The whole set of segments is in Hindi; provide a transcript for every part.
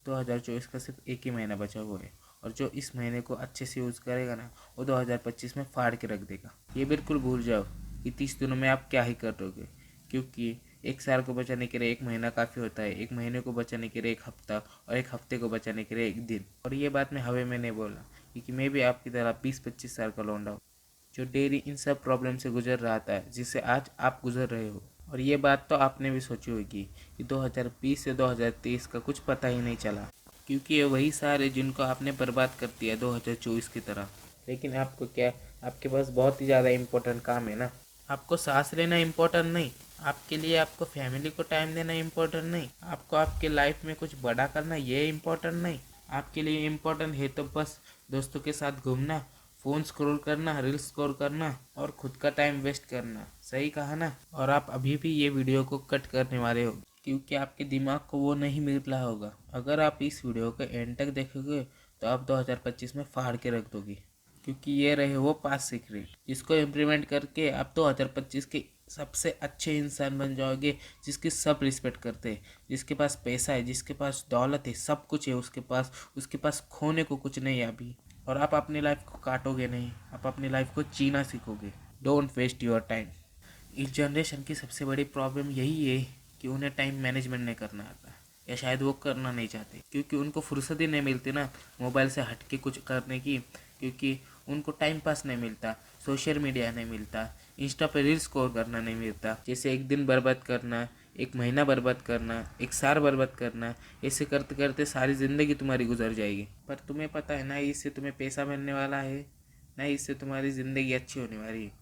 2024 का सिर्फ एक ही महीना बचा हुआ है और जो इस महीने को अच्छे से यूज़ करेगा ना वो 2025 में फाड़ के रख देगा। ये बिल्कुल भूल जाओ कि 30 दिनों में आप क्या ही करोगे, क्योंकि एक साल को बचाने के लिए एक महीना काफ़ी होता है, एक महीने को बचाने के लिए एक हफ्ता और एक हफ्ते को बचाने के लिए एक दिन। और ये बात मैं हवे में नहीं बोला, क्योंकि मैं भी आपकी तरह 20-25 साल का लौंडा हूँ जो डेली इन सब प्रॉब्लम से गुजर रहा था जिससे आज आप गुजर रहे हो। और ये बात तो आपने भी सोची होगी कि 2020 से 2023 का कुछ पता ही नहीं चला, क्योंकि ये वही साल है जिनको आपने बर्बाद कर दिया 2024 की तरह। लेकिन आपको क्या, आपके पास बहुत ही ज़्यादा इम्पोर्टेंट काम है ना। आपको सांस लेना इम्पोर्टेंट नहीं, आपके लिए आपको फैमिली को टाइम देना इम्पोर्टेंट नहीं, आपको आपके लाइफ में कुछ बड़ा करना ये इम्पोर्टेंट नहीं। आपके लिए इम्पोर्टेंट है तो बस दोस्तों के साथ घूमना, फ़ोन स्क्रॉल करना, रील्स स्क्रॉल करना और खुद का टाइम वेस्ट करना। सही कहा ना। और आप अभी भी ये वीडियो को कट करने वाले हो क्योंकि आपके दिमाग को वो नहीं मिल रहा होगा। अगर आप इस वीडियो को एंड तक देखोगे तो आप 2025 में फाड़ के रख दोगे, क्योंकि ये रहे वो 5 सीक्रेट जिसको इम्प्लीमेंट करके आप 2025 के सबसे अच्छे इंसान बन जाओगे, जिसकी सब रिस्पेक्ट करते हैं, जिसके पास पैसा है, जिसके पास दौलत है, सब कुछ है उसके पास खोने को कुछ नहीं है अभी। और आप अपनी लाइफ को काटोगे नहीं, आप अपनी लाइफ को जीना सीखोगे। Don't waste your time. इस जनरेशन की सबसे बड़ी प्रॉब्लम यही है कि उन्हें टाइम मैनेजमेंट नहीं करना आता, या शायद वो करना नहीं चाहते क्योंकि उनको फुर्सत ही नहीं मिलती ना मोबाइल से हट के कुछ करने की, क्योंकि उनको टाइम पास नहीं मिलता, सोशल मीडिया नहीं मिलता, इंस्टा पे रील्स स्कोर करना नहीं मिलता। जैसे एक दिन बर्बाद करना, एक महीना बर्बाद करना, एक साल बर्बाद करना, ऐसे करते करते सारी ज़िंदगी तुम्हारी गुजर जाएगी। पर तुम्हें पता है ना इससे तुम्हें पैसा मिलने वाला है, ना इससे तुम्हारी ज़िंदगी अच्छी होने वाली है,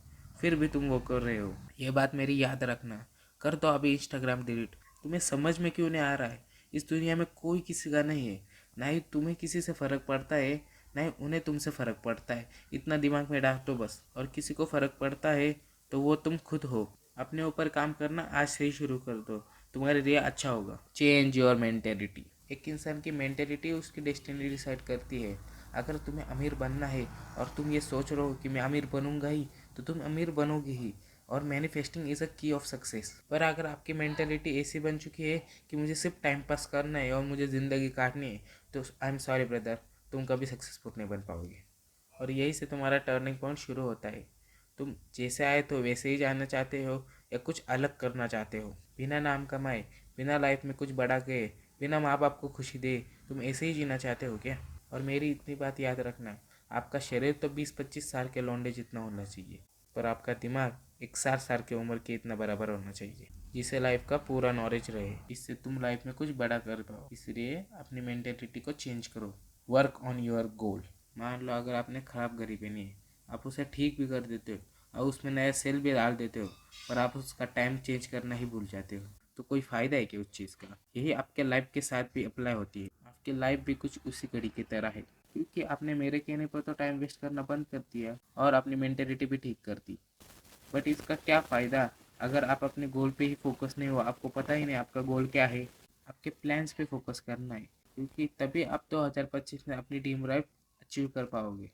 फिर भी तुम वो कर रहे हो। ये बात मेरी याद रखना। कर दो अभी इंस्टाग्राम डिलीट। तुम्हें समझ में क्यों नहीं आ रहा है? इस दुनिया में कोई किसी का नहीं है, ना ही तुम्हें किसी से फ़र्क पड़ता है, ना ही उन्हें तुमसे फ़र्क पड़ता है। इतना दिमाग में डाल दो बस। और किसी को फ़र्क पड़ता है तो वो तुम खुद हो। अपने ऊपर काम करना आज से ही शुरू कर दो, तुम्हारे लिए अच्छा होगा। Change your mentality. एक इंसान की मेंटेलिटी उसकी डेस्टिनी डिसाइड करती है। अगर तुम्हें अमीर बनना है और तुम ये सोच रहे हो कि मैं अमीर बनूंगा ही, तो तुम अमीर बनोगे ही। और मैनिफेस्टिंग इज़ अ की ऑफ सक्सेस। पर अगर आपकी मेंटेलिटी ऐसी बन चुकी है कि मुझे सिर्फ टाइम पास करना है और मुझे ज़िंदगी काटनी है, तो आई एम सॉरी ब्रदर, तुम कभी सक्सेसफुल नहीं बन पाओगे। और यही से तुम्हारा टर्निंग पॉइंट शुरू होता है। तुम जैसे आए तो वैसे ही जाना चाहते हो या कुछ अलग करना चाहते हो? बिना नाम कमाए, बिना लाइफ में कुछ बड़ा किए, बिना माँ बाप को खुशी दे, तुम ऐसे ही जीना चाहते हो क्या? और मेरी इतनी बात याद रखना, आपका शरीर तो 20-25 साल के लौंडे जितना होना चाहिए, पर आपका दिमाग एक 60 साल की उम्र के इतना बराबर होना चाहिए, जिसे लाइफ का पूरा नॉलेज रहे, इससे तुम लाइफ में कुछ बड़ा कर पाओ। इसलिए अपनी मेंटेलिटी को चेंज करो। Work on your goal. मान लो अगर आपने ख़राब घड़ी पहनी है, आप उसे ठीक भी कर देते हो और उसमें नया सेल भी डाल देते हो, पर आप उसका टाइम चेंज करना ही भूल जाते हो, तो कोई फ़ायदा है क्या उस चीज़ का? यही आपके लाइफ के साथ भी अप्लाई होती है। आपकी लाइफ भी कुछ उसी घड़ी की तरह है, क्योंकि आपने मेरे कहने पर तो टाइम वेस्ट करना बंद कर दिया और अपनी मेंटेलिटी भी ठीक कर दी। बट इसका क्या फ़ायदा अगर आप अपने गोल पे ही फोकस नहीं हो, आपको पता ही नहीं आपका गोल क्या है। आपके प्लान्स पे फोकस करना है, क्योंकि तभी आप 2025 में अपनी ड्रीम लाइफ अचीव कर पाओगे।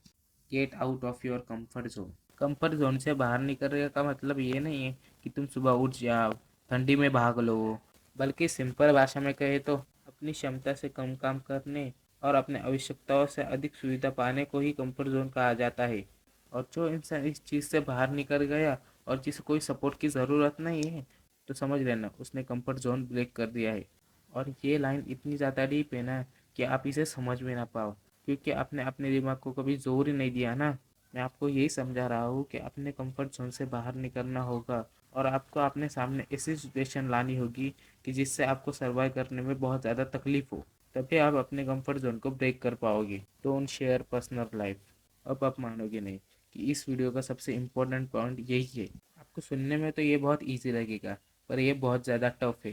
Get out of your comfort zone. Comfort zone से बाहर निकलने का मतलब ये नहीं है कि तुम सुबह उठ जाओ, ठंडी में भाग लो, बल्कि सिंपल भाषा में कहे तो अपनी क्षमता से कम काम करने और अपने आवश्यकताओं से अधिक सुविधा पाने को ही कंफर्ट जोन कहा जाता है। और जो इंसान इस चीज़ से बाहर निकल गया और जिसे कोई सपोर्ट की ज़रूरत नहीं है, तो समझ लेना उसने कंफर्ट जोन ब्रेक कर दिया है। और ये लाइन इतनी ज़्यादा डीप है ना कि आप इसे समझ में ना पाओ, क्योंकि आपने अपने दिमाग को कभी जोर ही नहीं दिया ना। मैं आपको यही समझा रहा हूँ कि अपने कंफर्ट जोन से बाहर निकलना होगा और आपको अपने सामने ऐसी सिचुएशन लानी होगी कि जिससे आपको सर्वाइव करने में बहुत ज़्यादा तकलीफ हो, तभी आप अपने कंफर्ट जोन को ब्रेक कर पाओगे। Don't share personal life. अब आप मानोगे नहीं कि इस वीडियो का सबसे इम्पोर्टेंट पॉइंट यही है। आपको सुनने में तो ये बहुत ईजी लगेगा, पर ये बहुत ज़्यादा टफ है,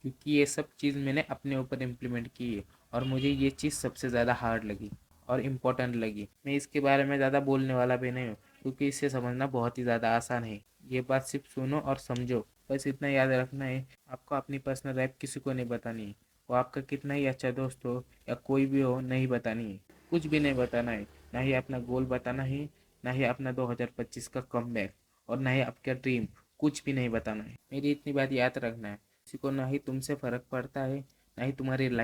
क्योंकि ये सब चीज़ मैंने अपने ऊपर इम्प्लीमेंट की है और मुझे ये चीज़ सबसे ज़्यादा हार्ड लगी और इम्पोर्टेंट लगी। मैं इसके बारे में ज़्यादा बोलने वाला भी नहीं हूँ, क्योंकि इसे समझना बहुत ही ज़्यादा आसान है। ये बात सिर्फ सुनो और समझो, बस इतना याद रखना है। आपको अपनी पर्सनल लाइफ किसी को नहीं बतानी है, वो आपका कितना ही अच्छा दोस्त हो या कोई भी हो, नहीं बतानी है। कुछ भी नहीं बताना है, ना ही अपना गोल बताना है, ना ही अपना 2025 का कमबैक, और ना ही आपका ड्रीम, कुछ भी नहीं बताना है। मेरी इतनी बात याद रखना है, किसी को ना ही तुमसे फ़र्क पड़ता है, ना ही तुम्हारी लाइफ